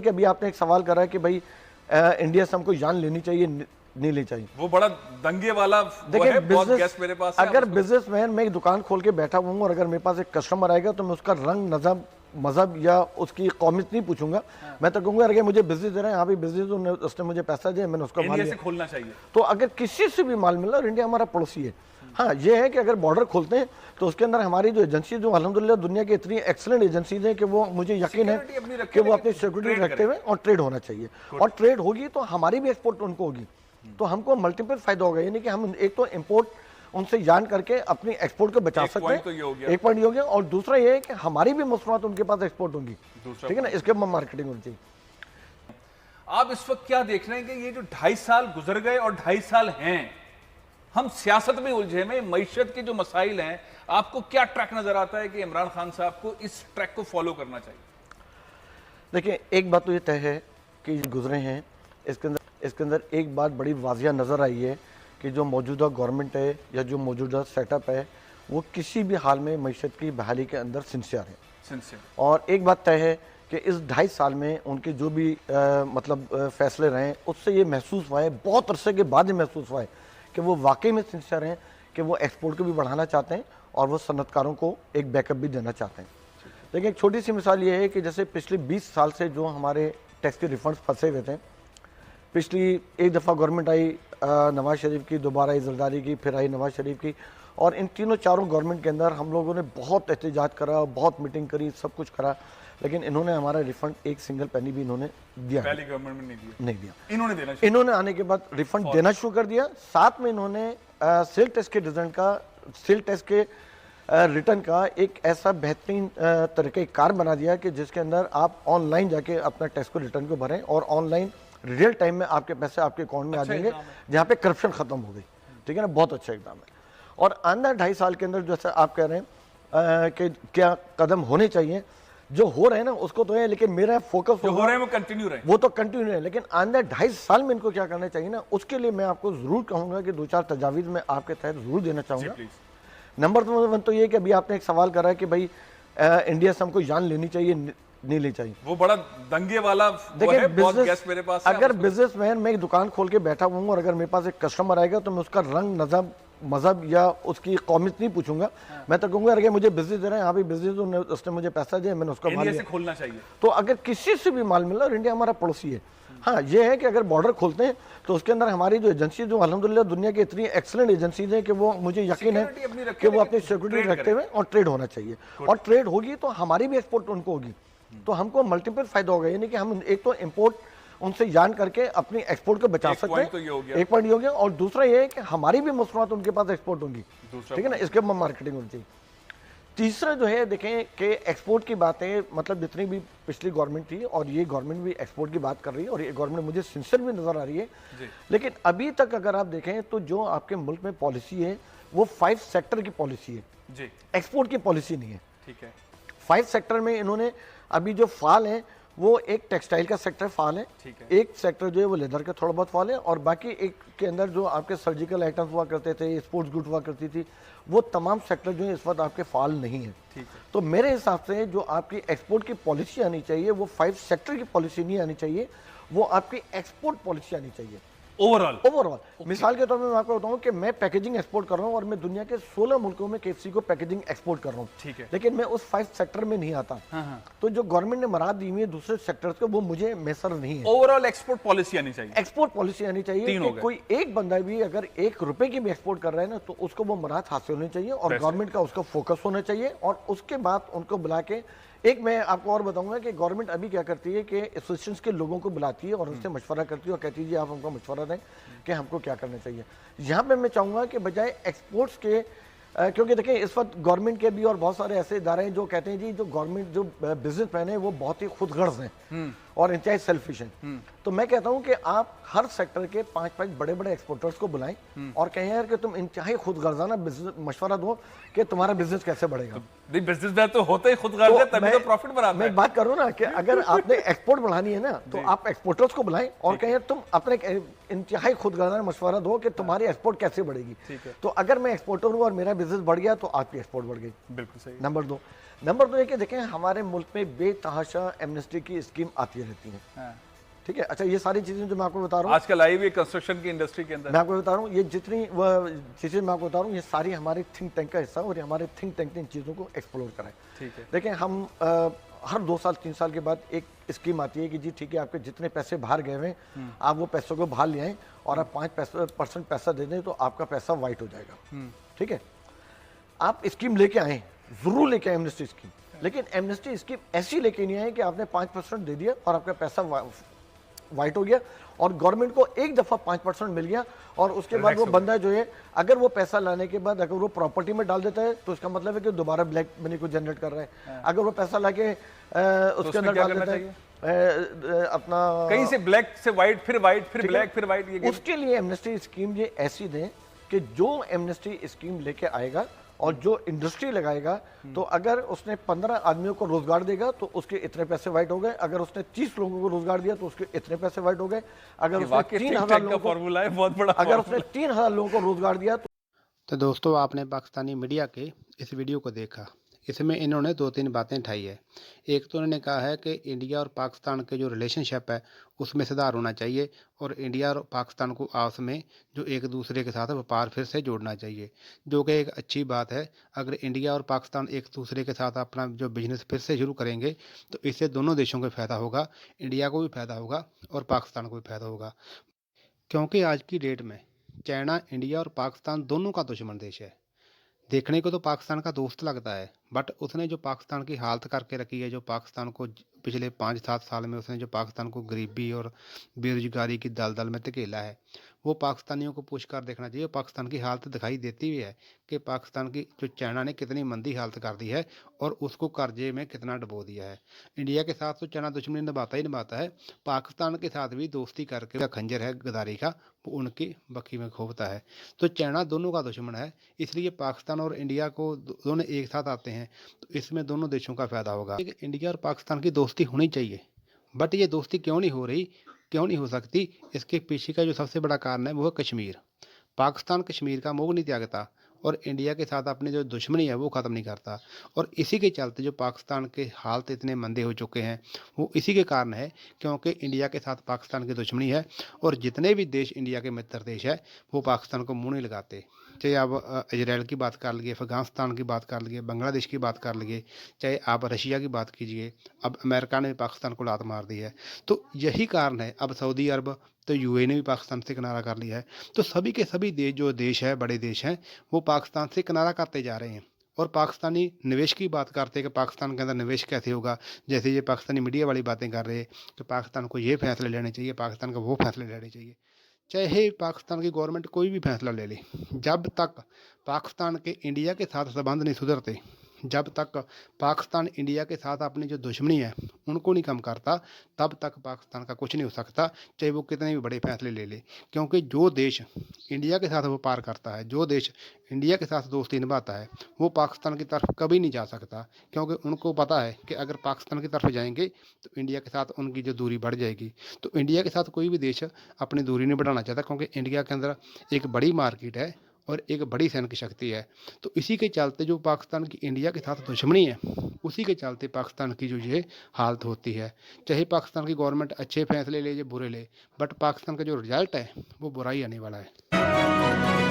कि अभी आपने एक सवाल करा है कि भाई इंडिया से हमको जान लेनी चाहिए नहीं लेनी चाहिए। वो बड़ा दंगे वाला देखिए, बहुत गैस मेरे पास है, अगर बिजनेसमैन मैं एक दुकान खोल के बैठा हूँ और अगर मेरे पास एक कस्टमर आएगा तो मैं उसका रंग नजम मजहब या उसकी कौमियत नहीं पूछूंगा। मैं तो कहूंगा अगर मुझे बिजनेस दे रहे हैं, यहाँ भी बिजनेस, उसने मुझे पैसा दिया, मैंने उसका माल इंडिया से खोलना चाहिए। तो अगर किसी से भी माल मिला, और इंडिया हमारा पड़ोसी है। हाँ, ये है कि अगर बॉर्डर खोलते हैं तो उसके अंदर हमारी जो एजेंसी, जो अल्हम्दुलिल्लाह दुनिया की इतनी एक्सीलेंट एजेंसीज हैं कि वो मुझे यकीन है कि वो अपनी सिक्योरिटी रखते हुए और ट्रेड होना चाहिए। और ट्रेड होगी तो हमारी भी एक्सपोर्ट उनको होगी, तो हमको मल्टीपल फायदा होगा। यानी कि हम एक तो इम्पोर्ट उनसे जान करके अपनी एक्सपोर्ट को बचा सकते हैं, एक पॉइंट ये हो गया। और दूसरा ये है कि हमारी भी मसनूआत उनके पास एक्सपोर्ट होंगी, ठीक है ना, इसके मार्केटिंग होनी चाहिए। आप इस वक्त क्या देख रहे हैं कि ये जो 2.5 साल गुजर गए और 2.5 साल हैं, हम सियासत में उलझे में, मईशत के जो मसाइल हैं, आपको क्या ट्रैक नजर आता है कि इमरान खान साहब को इस ट्रैक को फॉलो करना चाहिए? देखिए, एक बात तो ये तय है कि गुजरे हैं, इसके अंदर एक बात बड़ी वाजिया नज़र आई है कि जो मौजूदा गवर्नमेंट है या जो मौजूदा सेटअप है वो किसी भी हाल में मईशत की बहाली के अंदर सिंसियर है। और एक बात तय है कि इस 2.5 साल में उनके जो भी फैसले रहे उससे ये महसूस हुआ है, बहुत अरसे के बाद महसूस हुआ है कि वो वाकई में सिंसियर हैं, कि वो एक्सपोर्ट को भी बढ़ाना चाहते हैं और वो सनतकारों को एक बैकअप भी देना चाहते हैं। लेकिन एक छोटी सी मिसाल ये है कि जैसे पिछले 20 साल से जो हमारे टैक्स के रिफंड्स फंसे हुए थे, पिछली एक दफ़ा गवर्नमेंट आई नवाज शरीफ की, दोबारा आई जरदारी की, फिर आई नवाज शरीफ की, और इन तीनों चारों गवर्नमेंट के अंदर हम लोगों ने बहुत एहतजाज करा, बहुत मीटिंग करी, सब कुछ करा, लेकिन इन्होंने हमारा रिफंड एक सिंगल पेनी भी इन्होंने दिया पहली गवर्नमेंट में नहीं दिया। इन्होंने आने के बाद रिफंड देना शुरू कर दिया। साथ में इन्होंने सेल टैक्स के रिजल्ट का, सेल टैक्स के रिटर्न का एक ऐसा बेहतरीन तरीक़ेकार बना दिया कि जिसके अंदर आप ऑनलाइन जाके अपना टैक्स को रिटर्न को भरें और ऑनलाइन रियल टाइम में आपके पैसे आपके अकाउंट में आ जाएंगे, जहाँ पे करप्शन खत्म हो गई। ठीक है ना, बहुत अच्छा एकदम है। और अंदर 2.5 साल के अंदर जैसे आप कह रहे हैं कि क्या कदम होने चाहिए, जो हो रहे हैं ना उसको तो है, लेकिन मेरा फोकस जो हो रहे हैं वो कंटिन्यू रहे, वो तो कंटिन्यू है, लेकिन अंदर 2.5 साल में इनको क्या करना चाहिए ना, उसके लिए मैं आपको जरूर कहूंगा कि 2-4 तजावीज़ मैं आपके तहत जरूर देना चाहूंगा। नंबर 1 तो ये कि अभी आपने एक सवाल करा है कि भाई इंडिया से हमको जान लेनी चाहिए नहीं लेनी चाहिए। वो बड़ा दंगे वाला देखिए, बहुत गैस मेरे पास है, अगर बिजनेसमैन मैं एक दुकान खोल के बैठा हूँ और अगर मेरे पास एक कस्टमर आएगा तो मैं उसका रंग नजम मजहब या उसकी कौमियत नहीं पूछूंगा। मैं तो कहूंगा अगर मुझे बिजनेस दे रहे हैं, यहाँ भी बिजनेस, उसने मुझे पैसा दिया, मैंने उसका माल से खोलना चाहिए। तो अगर किसी से भी माल मिला, और इंडिया हमारा पड़ोसी है। हाँ, ये है कि अगर बॉर्डर खोलते हैं तो उसके अंदर हमारी जो एजेंसी, जो अल्हम्दुलिल्लाह दुनिया की इतनी एक्सीलेंट एजेंसीज हैं कि वो मुझे यकीन है कि वो अपनी सिक्योरिटी रखते हुए और ट्रेड होना चाहिए। और ट्रेड होगी तो हमारी भी एक्सपोर्ट उनको होगी, तो हमको मल्टीपल फायदा होगा। यानी कि हम एक तो इम्पोर्ट उनसे जान करके अपनी एक्सपोर्ट को बचा सकते हैं, एक पॉइंट ये हो गया। और दूसरा ये है कि हमारी भी मसनूआत उनके पास एक्सपोर्ट होंगी, ठीक है ना, इसके मार्केटिंग होनी चाहिए। तीसरा जो है, देखें कि एक्सपोर्ट की बातें, मतलब जितनी भी पिछली गवर्नमेंट थी और ये गवर्नमेंट भी एक्सपोर्ट की बात कर रही है और ये गवर्नमेंट मुझे सिंसियर भी नजर आ रही है, लेकिन अभी तक अगर आप देखें तो जो आपके मुल्क में पॉलिसी है वो 5 सेक्टर की पॉलिसी है, एक्सपोर्ट की पॉलिसी नहीं है। ठीक है, 5 सेक्टर में इन्होंने अभी जो फाल है वो एक टेक्सटाइल का सेक्टर फाल है, एक सेक्टर जो है वो लेदर का थोड़ा बहुत फाल है, और बाकी एक के अंदर जो आपके सर्जिकल आइटम्स हुआ करते थे, स्पोर्ट्स गुड हुआ करती थी, वो तमाम सेक्टर जो है इस वक्त आपके फाल नहीं है। तो मेरे हिसाब से जो आपकी एक्सपोर्ट की पॉलिसी आनी चाहिए वो 5 सेक्टर की पॉलिसी नहीं आनी चाहिए, वो आपकी एक्सपोर्ट पॉलिसी आनी चाहिए ओवरऑल। मिसाल के तौर पर मैं आपको बताऊं कि मैं पैकेजिंग एक्सपोर्ट कर रहा हूं और मैं दुनिया के 16 मुल्कों में केएफसी को पैकेजिंग एक्सपोर्ट कर रहा हूं, ठीक है, लेकिन मैं उस 5 सेक्टर में नहीं आता। तो जो गवर्नमेंट ने मराद दी हुई है दूसरे सेक्टर्स को, वो मुझे मैसर नहीं है। ओवरऑल एक्सपोर्ट पॉलिसी आनी चाहिए, एक्सपोर्ट पॉलिसी आनी चाहिए कि कोई एक बंदा भी अगर 1 रुपए की भी एक्सपोर्ट कर रहा है ना तो उसको वो मराद हासिल होनी चाहिए और गवर्नमेंट का उसका फोकस होना चाहिए। और उसके बाद उनको बुला के, एक मैं आपको और बताऊंगा कि गवर्नमेंट अभी क्या करती है कि एसोसिएशन के लोगों को बुलाती है और उनसे मशवरा करती है और कहती है जी आप हमको मशवरा दें कि हमको क्या करना चाहिए। यहाँ पे मैं चाहूँगा कि बजाय एक्सपोर्ट्स के, क्योंकि देखिए इस वक्त गवर्नमेंट के भी और बहुत सारे ऐसे इदारे हैं जो कहते हैं जी जो गवर्नमेंट जो बिजनेसमैन है वो बहुत ही खुदगर्ज हैं और इंतहाई सेल्फिश हैं। तो मैं कहता हूं कि आप हर सेक्टर के 5-5 बड़े-बड़े एक्सपोर्टर्स को बुलाएं और कहें यार कि तुम इंतहाई खुदगर्जाना बिजनेस मशवरा दो कि तुम्हारा बिजनेस कैसे बढ़ेगा। नहीं, बिजनेस तो होते ही खुदगर्ज है, तभी तो प्रॉफिट बनाता है। मैं बात कर रहा हूं ना कि अगर आपने एक्सपोर्ट बढ़ानी है ना तो आप एक्सपोर्टर्स को बुलाएं और कहें तुम अपने इंतहाई खुदगर्जाना मशवरा दो कि तुम्हारी एक्सपोर्ट कैसे बढ़ेगी। तो अगर मैं एक्सपोर्टर हूं और मेरा बिजनेस बढ़ गया तो आपकी एक्सपोर्ट बढ़ गई। बिल्कुल सही। नंबर 2, नंबर 2 है कि देखें हमारे मुल्क में बेतहाशा एमनेस्टी की स्कीम आती रहती है, हाँ। ठीक है। अच्छा, ये सारी चीज़ें जो मैं आपको बता रहा हूँ, आजकल आई हुई कंस्ट्रक्शन की इंडस्ट्री के अंदर मैं आपको बता रहा हूँ, ये जितनी वह चीज़ें मैं आपको बता रहा हूँ, ये सारी हमारे थिंक टैंक का हिस्सा है और ये हमारे थिंक टैंक ने इन चीज़ों को एक्सप्लोर करा है। ठीक है। देखें हम हर 2 साल 3 साल के बाद एक स्कीम आती है कि जी ठीक है, आपके जितने पैसे बाहर गए हुए हैं आप वो पैसों को बाहर ले आएँ और आप 5% पैसा दे दें तो आपका पैसा वाइट हो जाएगा, ठीक है। आप स्कीम लेके आए, जरूर लेके आए एमनेस्टी स्कीम, लेकिन एमनेस्टी स्कीम ऐसी लेके नहीं आए कि आपने 5% दे दिया और आपका पैसा वाइट हो गया और गवर्नमेंट को एक दफा 5% मिल गया और उसके बाद वो बंदा जो है अगर वो पैसा लाने के बाद अगर वो प्रॉपर्टी में डाल देता है तो इसका मतलब है कि दोबारा ब्लैक मनी को जनरेट कर रहा है। अगर वो पैसा लाके उसके अंदर डाल देता है अपना कहीं से ब्लैक से व्हाइट, फिर व्हाइट, फिर ब्लैक, फिर व्हाइट, ये उसके लिए एमनेस्टी स्कीम ये ऐसी दें कि जो एमनेस्टी स्कीम लेके आएगा और जो इंडस्ट्री लगाएगा तो अगर उसने 15 आदमियों को रोजगार देगा तो उसके इतने पैसे वाइट हो गए, अगर उसने 30 लोगों को रोजगार दिया तो उसके इतने पैसे वाइट हो गए, अगर उसने 3000 लोगों को फॉर्मूला है, बहुत बड़ा अगर उसने 3000 लोगों को रोजगार दिया तो दोस्तों आपने पाकिस्तानी मीडिया के इस वीडियो को देखा। इसमें इन्होंने 2-3 बातें उठाई है। एक तो इन्होंने कहा है कि इंडिया और पाकिस्तान के जो रिलेशनशिप है उसमें सुधार होना चाहिए और इंडिया और पाकिस्तान को आपस में जो एक दूसरे के साथ व्यापार फिर से जोड़ना चाहिए, जो कि एक अच्छी बात है। अगर इंडिया और पाकिस्तान एक दूसरे के साथ अपना जो बिजनेस फिर से शुरू करेंगे तो इससे दोनों देशों को फ़ायदा होगा, इंडिया को भी फ़ायदा होगा और पाकिस्तान को भी फ़ायदा होगा। क्योंकि आज की डेट में चाइना इंडिया और पाकिस्तान दोनों का दुश्मन देश है। देखने को तो पाकिस्तान का दोस्त लगता है, बट उसने जो पाकिस्तान की हालत करके रखी है, जो पाकिस्तान को पिछले 5-7 साल में उसने जो पाकिस्तान को गरीबी और बेरोजगारी की दलदल में धकेला है, वो पाकिस्तानियों को पूछ कर देखना चाहिए। पाकिस्तान की हालत दिखाई देती हुई है कि पाकिस्तान की जो चाइना ने कितनी मंदी हालत कर दी है और उसको कर्जे में कितना डुबो दिया है। इंडिया के साथ तो चाइना दुश्मनी निभाता ही निभाता है, पाकिस्तान के साथ भी दोस्ती करके का खंजर है गद्दारी का, वो उनकी बखी में खोपता है। तो चाइना दोनों का दुश्मन है, इसलिए पाकिस्तान और इंडिया को दोनों एक साथ आते हैं तो इसमें दोनों देशों का फ़ायदा होगा। इंडिया और पाकिस्तान की दोस्ती होनी चाहिए, बट ये दोस्ती क्यों नहीं हो रही, क्यों नहीं हो सकती? इसके पीछे का जो सबसे बड़ा कारण है वो है कश्मीर। पाकिस्तान कश्मीर का मोह नहीं त्यागता और इंडिया के साथ अपनी जो दुश्मनी है वो ख़त्म नहीं करता और इसी के चलते जो पाकिस्तान के हालत इतने मंदे हो चुके हैं वो इसी के कारण है, क्योंकि इंडिया के साथ पाकिस्तान की दुश्मनी है और जितने भी देश इंडिया के मित्र देश है वो पाकिस्तान को मुँह नहीं लगाते। चाहे आप इजराइल की बात कर लीजिए, अफ़गानिस्तान की बात कर लीजिए, बांग्लादेश की बात कर लीजिए, चाहे आप रशिया की बात कीजिए, अब अमेरिका ने पाकिस्तान को लात मार दी है। तो यही कारण है, अब सऊदी अरब तो यूएई ने भी पाकिस्तान से किनारा कर लिया है। तो सभी के सभी देश जो देश है, बड़े देश हैं, वो पाकिस्तान से किनारा करते जा रहे हैं और पाकिस्तानी निवेश की बात करते हैं कि पाकिस्तान के अंदर निवेश कैसे होगा। जैसे ये पाकिस्तानी मीडिया वाली बातें कर रहे हैं कि पाकिस्तान को ये फैसले लेने चाहिए, पाकिस्तान को वो फैसले लेने चाहिए। चाहे पाकिस्तान की गवर्नमेंट कोई भी फैसला ले ले, जब तक पाकिस्तान के इंडिया के साथ संबंध नहीं सुधरते, जब तक पाकिस्तान इंडिया के साथ अपनी जो दुश्मनी है उनको नहीं कम करता, तब तक पाकिस्तान का कुछ नहीं हो सकता, चाहे वो कितने भी बड़े फैसले ले ले। क्योंकि जो देश इंडिया के साथ व्यापार करता है, जो देश इंडिया के साथ दोस्ती निभाता है, वो पाकिस्तान की तरफ कभी नहीं जा सकता, क्योंकि उनको पता है कि अगर पाकिस्तान की तरफ जाएंगे तो इंडिया के साथ उनकी जो दूरी बढ़ जाएगी। तो इंडिया के साथ कोई भी देश अपनी दूरी नहीं बढ़ाना चाहता, क्योंकि इंडिया के अंदर एक बड़ी मार्केट है और एक बड़ी सैनिक शक्ति है। तो इसी के चलते जो पाकिस्तान की इंडिया के साथ दुश्मनी है, उसी के चलते पाकिस्तान की जो ये हालत होती है। चाहे पाकिस्तान की गवर्नमेंट अच्छे फैसले ले या बुरे ले, बट पाकिस्तान का जो रिजल्ट है वो बुरा ही आने वाला है।